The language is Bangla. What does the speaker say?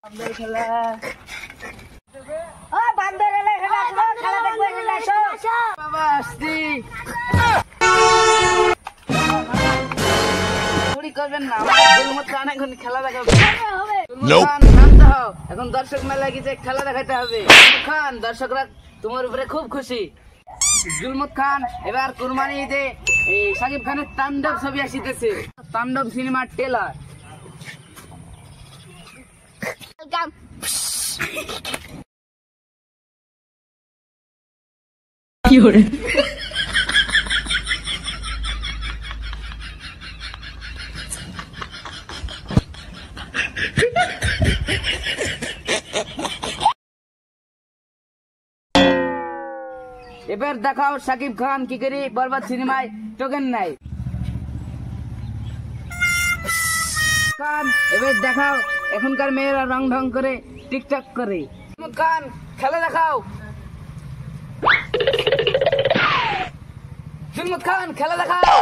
বান্দর খেলা ও বান্দর এলে খেলা খেলা দেখবে খেলা এসো বাবা আসছি চুরি করবেন না আমার জুলমত খান এখন খেলা দেখাবে হবে খান নামতে হও এখন দর্শক মেলা গিয়ে খেলা দেখাতে হবে খান দর্শকরা তোমার উপরে খুব খুশি জুলমত খান এবার কুরবানি ঈদে এই সাকিব খানের তাণ্ডব ছবি আসিতেছে তাণ্ডব সিনেমার ট্রেলার কি হরে এবার দেখাও সাকিব খান কি করে বরবাদ সিনেমায় টোকেন নাই খান এবার দেখাও এখনকার মেয়েরা রং ঢং করে টিকটক করে খান খেলা দেখাও জুলমত খান খেলা দেখাও